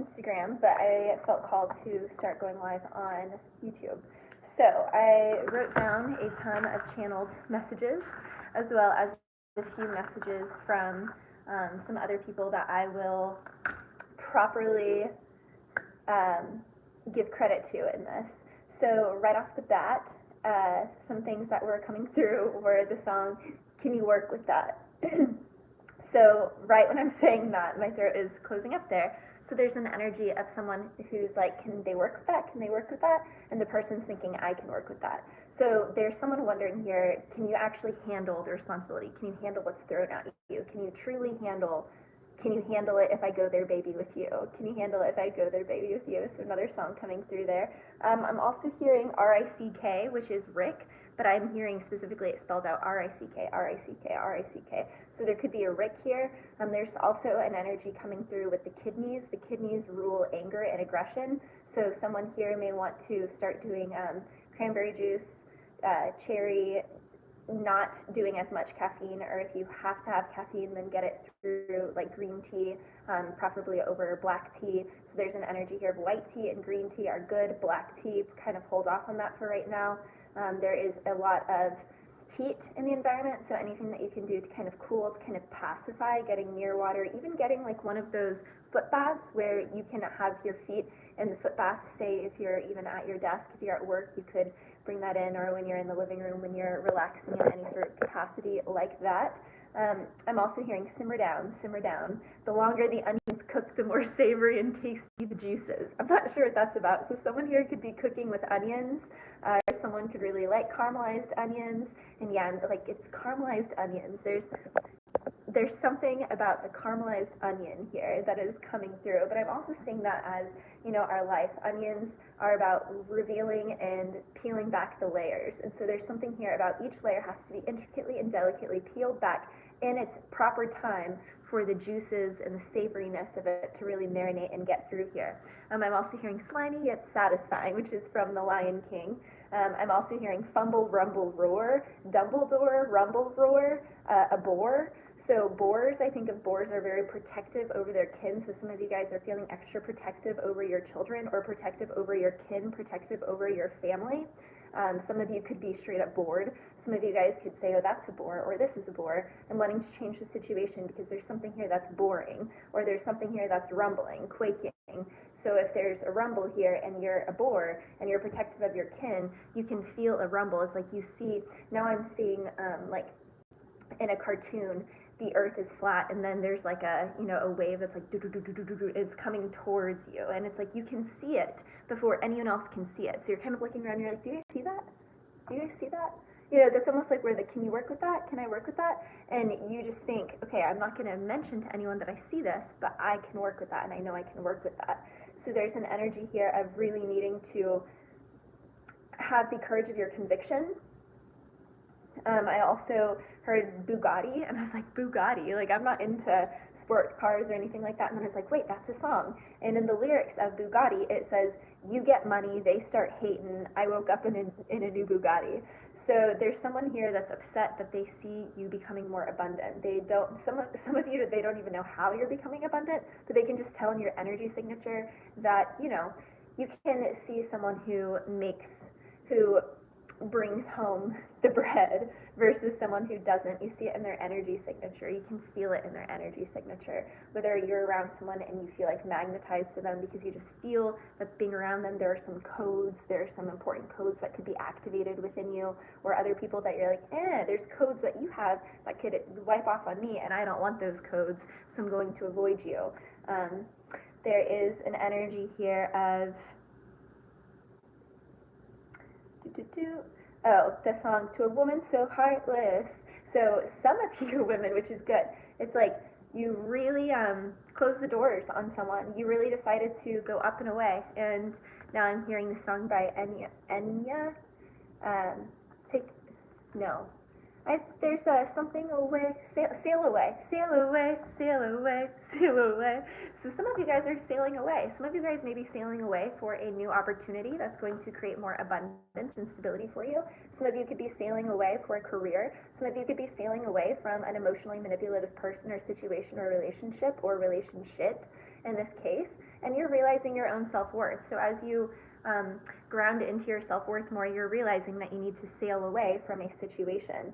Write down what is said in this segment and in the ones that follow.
Instagram, but I felt called to start going live on YouTube. So I wrote down a ton of channeled messages, as well as a few messages from some other people that I will properly give credit to in this. So right off the bat, some things that were coming through were the song, "Can You Work With That?" So right when I'm saying that, my throat is closing up there. So there's an energy of someone who's like, can they work with that? Can they work with that? And the person's thinking, I can work with that. So there's someone wondering here, can you actually handle the responsibility? Can you handle what's thrown at you? Can you truly handle it if I go there, baby, with you? Can you handle it if I go there, baby, with you? So another song coming through there. I'm also hearing R-I-C-K, which is Rick, but I'm hearing specifically it spelled out R-I-C-K, R-I-C-K, R-I-C-K. So there could be a Rick here. There's also an energy coming through with the kidneys. The kidneys rule anger and aggression. So someone here may want to start doing cranberry juice, cherry, not doing as much caffeine, or if you have to have caffeine, then get it through like green tea, preferably over black tea. So there's an energy here of white tea and green tea are good. Black tea, kind of hold off on that for right now. There is a lot of heat in the environment, so anything that you can do to kind of cool, to kind of pacify, getting near water, even getting like one of those foot baths where you can have your feet in the foot bath. Say if you're even at your desk, if you're at work, you could bring that in, or when you're in the living room, when you're relaxing in any sort of capacity like that. I'm also hearing simmer down, simmer down. The longer the onions cook, the more savory and tasty the juices. I'm not sure what that's about. So someone here could be cooking with onions, or someone could really like caramelized onions. And yeah, like it's caramelized onions. There's something about the caramelized onion here that is coming through, but I'm also seeing that as, you know, our life. Onions are about revealing and peeling back the layers, and so there's something here about each layer has to be intricately and delicately peeled back in its proper time for the juices and the savoriness of it to really marinate and get through here. I'm also hearing slimy yet satisfying, which is from The Lion King. I'm also hearing fumble, rumble, roar, Dumbledore, rumble, roar, a boar. So boars, I think of boars are very protective over their kin. So some of you guys are feeling extra protective over your children, or protective over your kin, protective over your family. Some of you could be straight up bored. Some of you guys could say, oh, that's a bore, or this is a bore, and wanting to change the situation because there's something here that's boring, or there's something here that's rumbling, quaking. So if there's a rumble here and you're a boar and you're protective of your kin, you can feel a rumble. It's like you see, now I'm seeing like in a cartoon, the earth is flat and then there's like a, you know, a wave that's like it's coming towards you, and it's like you can see it before anyone else can see it. So you're kind of looking around, you're like, do you guys see that? Do you guys see that? You know, that's almost like where the, can you work with that? Can I work with that? And you just think, okay, I'm not going to mention to anyone that I see this, but I can work with that, and I know I can work with that. So there's an energy here of really needing to have the courage of your conviction. I also heard Bugatti, and I was like, Bugatti? Like, I'm not into sport cars or anything like that. And then I was like, wait, that's a song. And in the lyrics of Bugatti, it says, you get money, they start hating, I woke up in a new Bugatti. So there's someone here that's upset that they see you becoming more abundant. They don't, some of you, they don't even know how you're becoming abundant, but they can just tell in your energy signature that, you know, you can see someone who brings home the bread versus someone who doesn't. You see it in their energy signature. You can feel it in their energy signature. Whether you're around someone and you feel like magnetized to them because you just feel that being around them, there are some codes, there are some important codes that could be activated within you, or other people that you're like, there's codes that you have that could wipe off on me, and I don't want those codes, so I'm going to avoid you. There is an energy here of the song "To a Woman So Heartless." So some of you women, which is good, it's like you really closed the doors on someone. You really decided to go up and away. And now I'm hearing the song by Enya. There's something away, sail away, sail away, sail away, sail away. So some of you guys are sailing away. Some of you guys may be sailing away for a new opportunity that's going to create more abundance and stability for you. Some of you could be sailing away for a career. Some of you could be sailing away from an emotionally manipulative person or situation or relationship or relationship in this case. And you're realizing your own self-worth. So as you ground into your self-worth more, you're realizing that you need to sail away from a situation.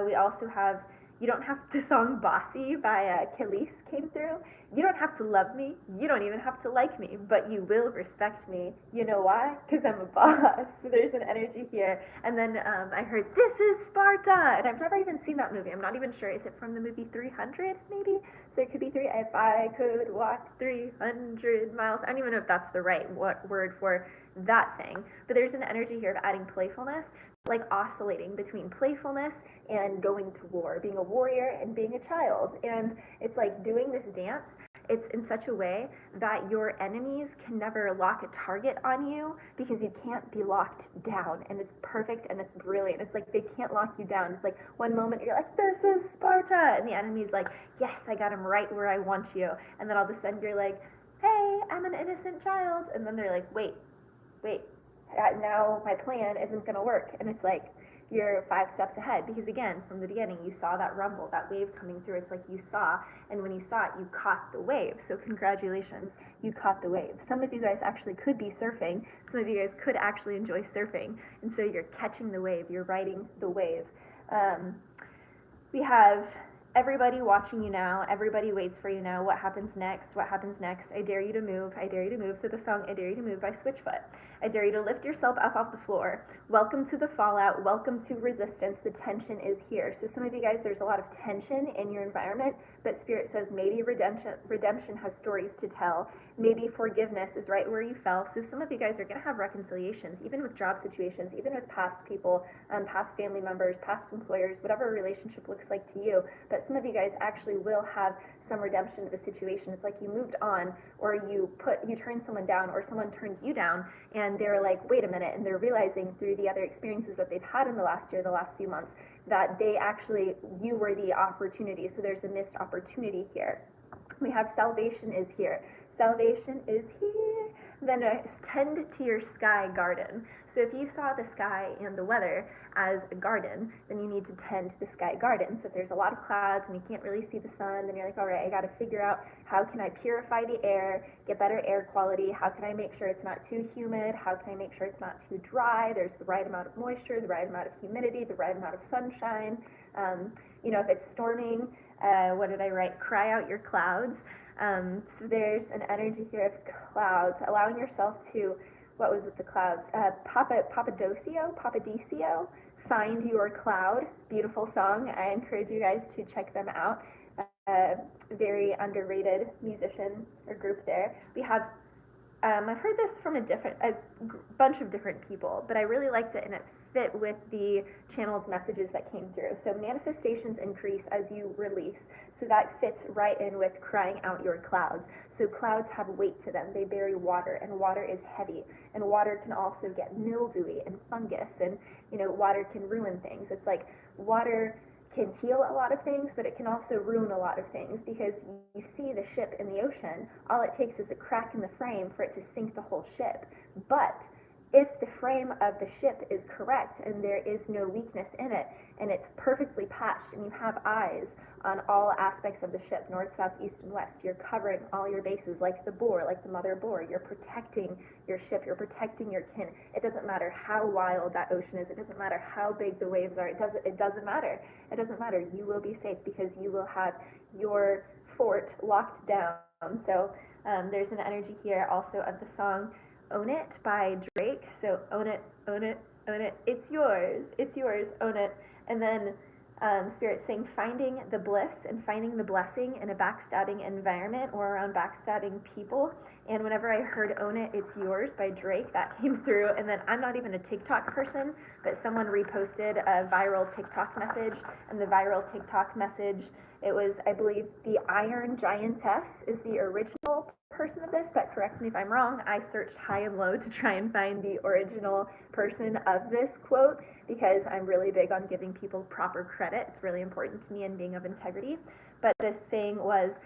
We also have, you don't have, the song Bossy by Khalees came through. You don't have to love me. You don't even have to like me, but you will respect me. You know why? Because I'm a boss. So there's an energy here. And then I heard, this is Sparta. And I've never even seen that movie. I'm not even sure. Is it from the movie 300 maybe? So there could be if I could walk 300 miles. I don't even know if that's the right word for that thing. But there's an energy here of adding playfulness, like oscillating between playfulness and going to war, being a warrior and being a child. And it's like doing this dance, it's in such a way that your enemies can never lock a target on you because you can't be locked down. And it's perfect and it's brilliant. It's like they can't lock you down. It's like one moment you're like, this is Sparta. And the enemy's like, yes, I got him right where I want you. And then all of a sudden you're like, hey, I'm an innocent child. And then they're like, wait, now my plan isn't going to work. And it's like you're 5 steps ahead because, again, from the beginning, you saw that rumble, that wave coming through. It's like you saw, and when you saw it, you caught the wave. So congratulations, you caught the wave. Some of you guys actually could be surfing. Some of you guys could actually enjoy surfing. And so you're catching the wave. You're riding the wave. We have everybody watching you now. Everybody waits for you now. What happens next? What happens next? I dare you to move. I dare you to move. So the song I Dare You to Move by Switchfoot. I dare you to lift yourself up off the floor. Welcome to the fallout. Welcome to resistance. The tension is here. So some of you guys, there's a lot of tension in your environment, but Spirit says maybe redemption has stories to tell. Maybe forgiveness is right where you fell. So some of you guys are going to have reconciliations, even with job situations, even with past people, past family members, past employers, whatever relationship looks like to you. But some of you guys actually will have some redemption of a situation. It's like you moved on, or you turned someone down, or someone turned you down, and they're like, wait a minute, and they're realizing through the other experiences that they've had in the last year, the last few months, that you were the opportunity. So there's a missed opportunity here. We have salvation is here. Salvation is here. Then tend to your sky garden. So if you saw the sky and the weather as a garden, then you need to tend to the sky garden. So if there's a lot of clouds and you can't really see the sun, then you're like, all right, I got to figure out how can I purify the air, get better air quality? How can I make sure it's not too humid? How can I make sure it's not too dry? There's the right amount of moisture, the right amount of humidity, the right amount of sunshine. If it's storming, what did I write? Cry out your clouds. So there's an energy here of clouds, allowing yourself to, what was with the clouds? Papadisio, Find Your Cloud. Beautiful song. I encourage you guys to check them out. Very underrated musician or group there. We have I've heard this from a bunch of different people, but I really liked it and it fit with the channeled messages that came through. So manifestations increase as you release. So that fits right in with crying out your clouds. So clouds have weight to them. They bear water, and water is heavy. And water can also get mildewy and fungus, and water can ruin things. It's like water can heal a lot of things, but it can also ruin a lot of things, because you see the ship in the ocean, all it takes is a crack in the frame for it to sink the whole ship. But if the frame of the ship is correct and there is no weakness in it, and it's perfectly patched, and you have eyes on all aspects of the ship, north, south, east, and west, you're covering all your bases like the boar, like the mother boar, you're protecting your ship, you're protecting your kin. It doesn't matter how wild that ocean is, it doesn't matter how big the waves are, it doesn't matter. It doesn't matter. You will be safe because you will have your fort locked down. So there's an energy here also of the song Own It by Drake. So own it, own it, own it. It's yours, own it. And then Spirit saying finding the bliss and finding the blessing in a backstabbing environment or around backstabbing people. And whenever I heard Own It, It's Yours by Drake, that came through. And then I'm not even a TikTok person, but someone reposted a viral TikTok message, and the viral TikTok message, it was, I believe, the Iron Giantess is the original person of this, but correct me if I'm wrong. I searched high and low to try and find the original person of this quote because I'm really big on giving people proper credit. It's really important to me and being of integrity. But this saying was,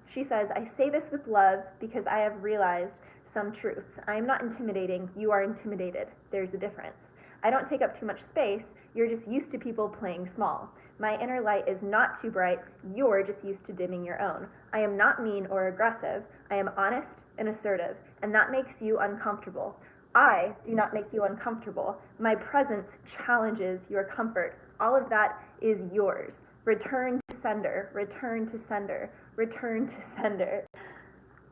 she says, I say this with love because I have realized some truths. I am not intimidating. You are intimidated. There's a difference. I don't take up too much space. You're just used to people playing small. My inner light is not too bright. You're just used to dimming your own. I am not mean or aggressive. I am honest and assertive, and that makes you uncomfortable. I do not make you uncomfortable. My presence challenges your comfort. All of that is yours. Return to sender, return to sender, return to sender.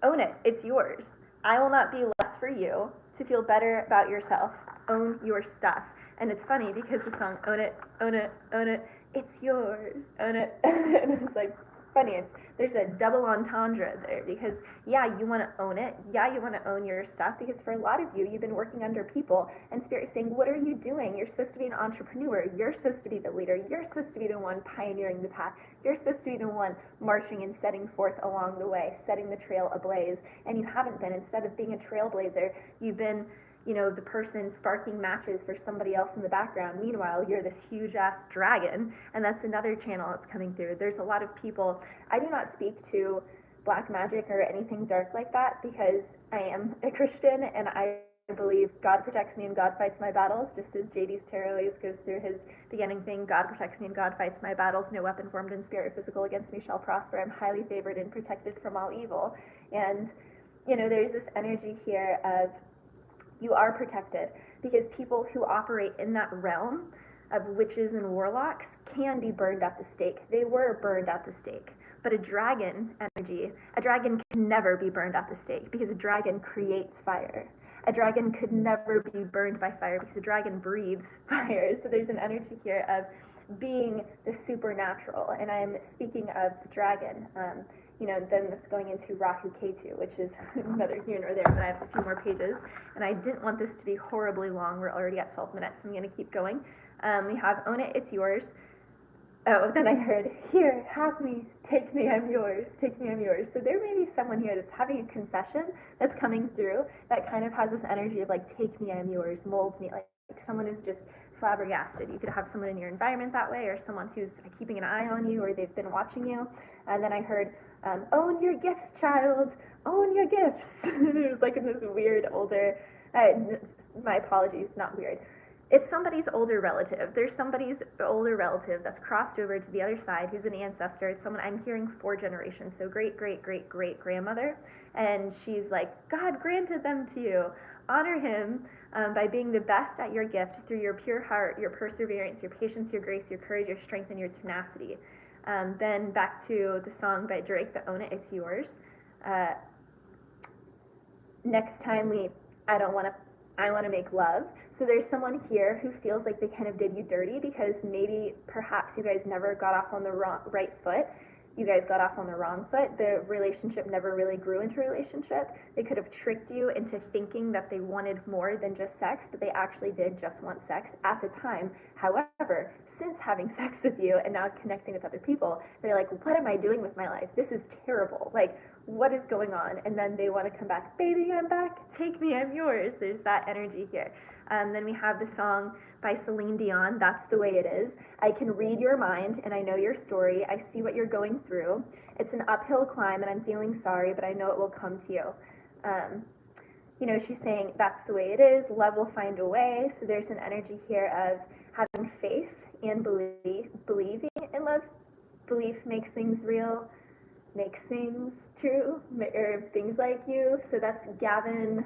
Own it, it's yours. I will not be less for you to feel better about yourself. Own your stuff. And it's funny because the song, own it, own it, own it, it's yours, own it. And it's like, it's funny. There's a double entendre there because, yeah, you want to own it. Yeah, you want to own your stuff because for a lot of you, you've been working under people and Spirit is saying, what are you doing? You're supposed to be an entrepreneur. You're supposed to be the leader. You're supposed to be the one pioneering the path. You're supposed to be the one marching and setting forth along the way, setting the trail ablaze. And you haven't been. Instead of being a trailblazer, you've been, you know, the person sparking matches for somebody else in the background. Meanwhile, you're this huge ass dragon, and that's another channel that's coming through. There's a lot of people. I do not speak to black magic or anything dark like that because I am a Christian and I believe God protects me and God fights my battles, just as JD's tarot always goes through his beginning thing. God protects me and God fights my battles. No weapon formed in spirit or physical against me shall prosper. I'm highly favored and protected from all evil. And, you know, there's this energy here of you are protected because people who operate in that realm of witches and warlocks can be burned at the stake. They were burned at the stake. But a dragon energy, a dragon can never be burned at the stake because a dragon creates fire. A dragon could never be burned by fire because a dragon breathes fire. So there's an energy here of being the supernatural. And I'm speaking of the dragon. You know, then it's going into Rahu Ketu, which is another here nor there, but I have a few more pages. And I didn't want this to be horribly long. We're already at 12 minutes, so I'm going to keep going. We have own it, it's yours. Oh, then I heard, here, have me, take me, I'm yours, take me, I'm yours. So there may be someone here that's having a confession that's coming through that kind of has this energy of like, take me, I'm yours, mold me, like someone is just flabbergasted. You could have someone in your environment that way or someone who's keeping an eye on you or they've been watching you. And then I heard, own your gifts, child, own your gifts. It was like in this weird older, my apologies, not weird. It's somebody's older relative. There's somebody's older relative that's crossed over to the other side who's an ancestor. It's someone I'm hearing 4 generations, so great, great, great, great grandmother. And she's like, God granted them to you. Honor him by being the best at your gift through your pure heart, your perseverance, your patience, your grace, your courage, your strength, and your tenacity. Then back to the song by Drake, the Own It, It's Yours. Next time I want to make love. So there's someone here who feels like they kind of did you dirty because maybe perhaps you guys never got off on the right foot. You guys got off on the wrong foot. The relationship never really grew into a relationship. They could have tricked you into thinking that they wanted more than just sex, but they actually did just want sex at the time. However, since having sex with you and now connecting with other people, they're like, what am I doing with my life? This is terrible. Like, what is going on? And then they want to come back. Baby, I'm back. Take me, I'm yours. There's that energy here. Then we have the song by Celine Dion, That's the Way It Is. I can read your mind and I know your story. I see what you're going through. It's an uphill climb and I'm feeling sorry, but I know it will come to you. You know, she's saying that's the way it is. Love will find a way. So there's an energy here of having faith and believing in love. Belief makes things real, makes things true, or things like you. So that's Gavin.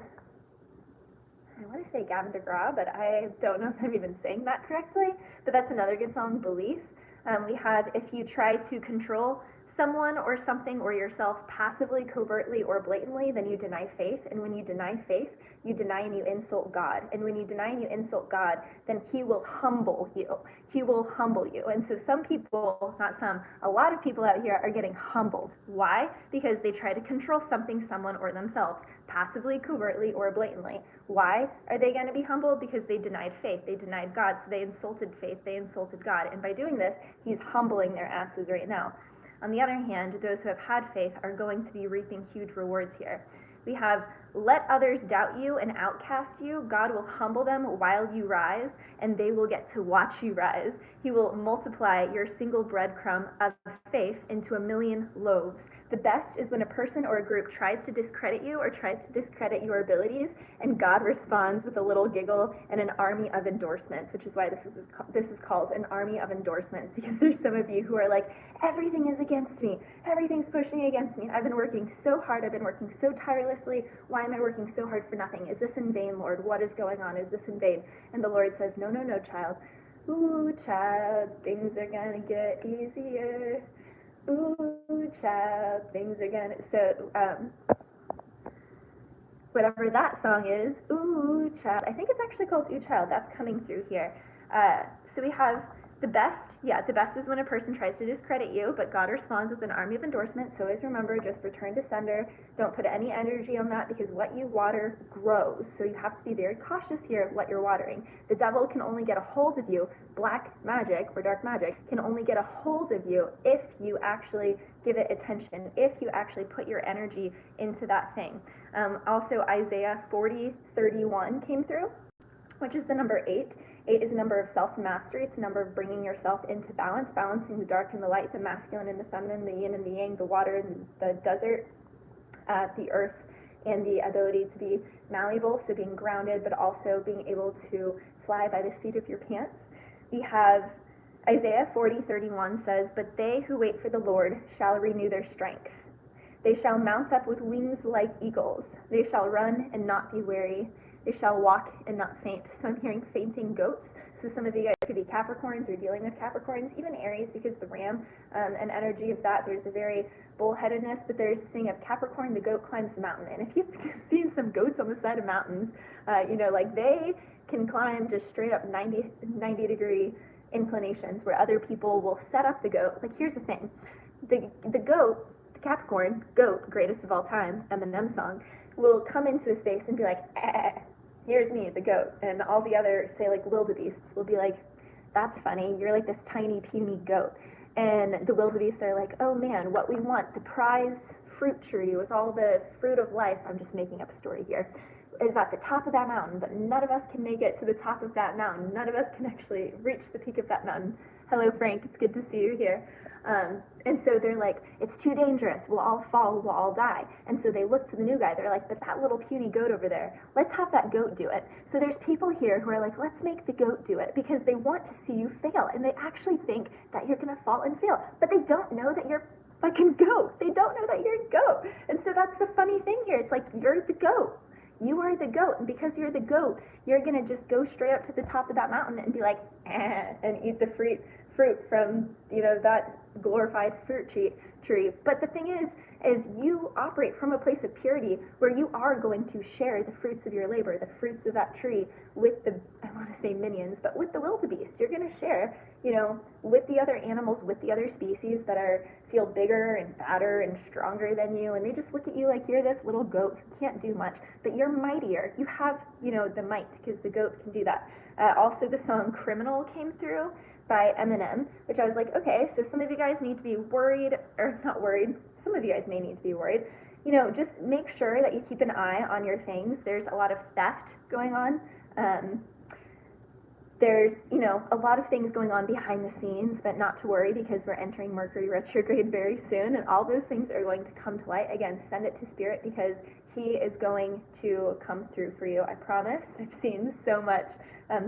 I want to say Gavin DeGraw, but I don't know if I'm even saying that correctly. But that's another good song, Belief. We have if you try to control someone or something or yourself passively, covertly, or blatantly, then you deny faith. And when you deny faith, you deny and you insult God. And when you deny and you insult God, then he will humble you. He will humble you. And so some people, not some, a lot of people out here are getting humbled. Why? Because they try to control something, someone, or themselves, passively, covertly, or blatantly. Why are they going to be humbled? Because they denied faith. They denied God. So they insulted faith. They insulted God. And by doing this, he's humbling their asses right now. On the other hand, those who have had faith are going to be reaping huge rewards here. We have, let others doubt you and outcast you. God will humble them while you rise, and they will get to watch you rise. He will multiply your single breadcrumb of faith into 1,000,000 loaves. The best is when a person or a group tries to discredit you or tries to discredit your abilities, and God responds with a little giggle and an army of endorsements, which is why this is called an army of endorsements, because there's some of you who are like, everything is against me. Everything's pushing against me. I've been working so hard. I've been working so tirelessly. Why am I working so hard for nothing? Is this in vain, Lord? What is going on? Is this in vain? And the Lord says, no, no, no, child. Ooh, child, things are gonna get easier. Ooh, child, things are gonna... So, whatever that song is, ooh, child. I think it's actually called Ooh, Child. That's coming through here. So we have the best. Yeah, the best is when a person tries to discredit you, but God responds with an army of endorsements. So always remember, just return to sender. Don't put any energy on that, because what you water grows. So you have to be very cautious here of what you're watering. The devil can only get a hold of you. Black magic or dark magic can only get a hold of you if you actually give it attention, if you actually put your energy into that thing. Also, Isaiah 40:31 came through, which is the number 8. 8 is a number of self-mastery. It's a number of bringing yourself into balance, balancing the dark and the light, the masculine and the feminine, the yin and the yang, the water and the desert, the earth, and the ability to be malleable, so being grounded, but also being able to fly by the seat of your pants. We have Isaiah 40:31 says, but they who wait for the Lord shall renew their strength. They shall mount up with wings like eagles. They shall run and not be weary. They shall walk and not faint. So I'm hearing fainting goats. So some of you guys could be Capricorns or dealing with Capricorns, even Aries, because the ram and energy of that, there's a very bullheadedness, but there's the thing of Capricorn, the goat climbs the mountain. And if you've seen some goats on the side of mountains, like they can climb just straight up 90 degree inclinations, where other people will set up the goat. Like, here's the thing. The goat, the Capricorn, goat, greatest of all time, Eminem song, will come into a space and be like, here's me, the goat. And all the other, say, like, wildebeests will be like, that's funny, you're like this tiny, puny goat. And the wildebeests are like, oh man, what we want, the prize fruit tree with all the fruit of life, I'm just making up a story here, is at the top of that mountain, but none of us can make it to the top of that mountain. None of us can actually reach the peak of that mountain. Hello, Frank, it's good to see you here. And so they're like, it's too dangerous, we'll all fall, we'll all die. And so they look to the new guy, they're like, but that little puny goat over there, let's have that goat do it. So there's people here who are like, let's make the goat do it, because they want to see you fail, and they actually think that you're gonna fall and fail, but they don't know that you're fucking goat. They don't know that you're a goat. And so that's the funny thing here. It's like, you're the goat. You are the goat, and because you're the goat, you're gonna just go straight up to the top of that mountain and be like, and eat the fruit from, that glorified fruit tree. But the thing is you operate from a place of purity where you are going to share the fruits of your labor, the fruits of that tree with the, I want to say minions, but with the wildebeest. You're going to share, with the other animals, with the other species that feel bigger and fatter and stronger than you, and they just look at you like you're this little goat who can't do much, but you're mightier. You have, the might, because the goat can do that. Also, the song Criminal came through by Eminem, which I was like, okay, so some of you guys need to be worried, or not worried, some of you guys may need to be worried. Just make sure that you keep an eye on your things. There's a lot of theft going on. There's, a lot of things going on behind the scenes, but not to worry, because we're entering Mercury retrograde very soon, and all those things are going to come to light. Again, send it to Spirit, because he is going to come through for you, I promise. I've seen so much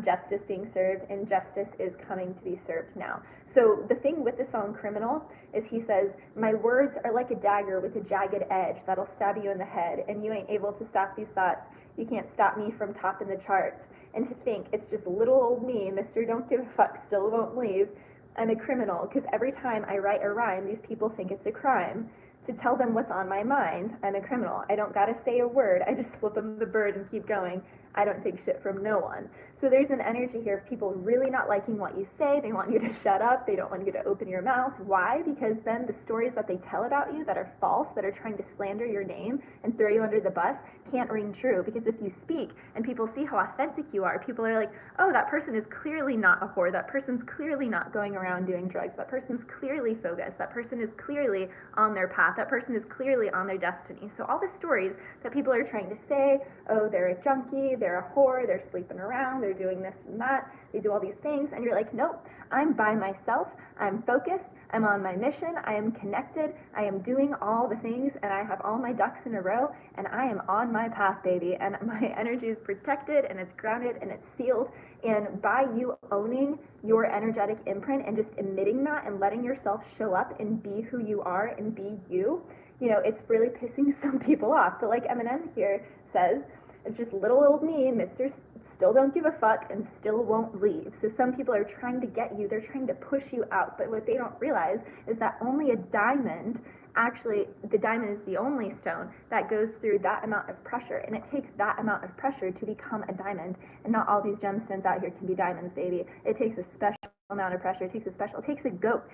justice being served, and justice is coming to be served now. So the thing with the song Criminal is he says, my words are like a dagger with a jagged edge that'll stab you in the head, and you ain't able to stop these thoughts. You can't stop me from topping the charts. And to think it's just little old me, Mr. Don't Give a Fuck, still won't leave. I'm a criminal, because every time I write a rhyme, these people think it's a crime. To tell them what's on my mind, I'm a criminal. I don't gotta say a word, I just flip them the bird and keep going. I don't take shit from no one. So there's an energy here of people really not liking what you say. They want you to shut up. They don't want you to open your mouth. Why? Because then the stories that they tell about you that are false, that are trying to slander your name and throw you under the bus, can't ring true. Because if you speak and people see how authentic you are, people are like, oh, that person is clearly not a whore. That person's clearly not going around doing drugs. That person's clearly focused. That person is clearly on their path. That person is clearly on their destiny. So all the stories that people are trying to say, oh, they're a junkie, they're a whore, they're sleeping around, they're doing this and that, they do all these things, and you're like, nope, I'm by myself, I'm focused, I'm on my mission, I am connected, I am doing all the things, and I have all my ducks in a row, and I am on my path, baby, and my energy is protected, and it's grounded, and it's sealed, and by you owning your energetic imprint and just emitting that and letting yourself show up and be who you are and be you, you know, it's really pissing some people off. But like Eminem here says, it's just little old me, Mr. Still don't give a fuck and still won't leave. So some people are trying to get you, they're trying to push you out. But what they don't realize is that only a diamond, actually, the diamond is the only stone that goes through that amount of pressure. And it takes that amount of pressure to become a diamond. And not all these gemstones out here can be diamonds, baby. It takes a special amount of pressure. It takes a goat,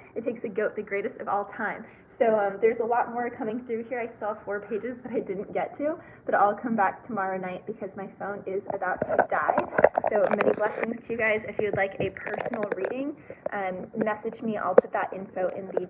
the greatest of all time. So there's a lot more coming through here. I still have 4 pages that I didn't get to, but I'll come back tomorrow night because my phone is about to die. So many blessings to you guys. If you'd like a personal reading, message me. I'll put that info in the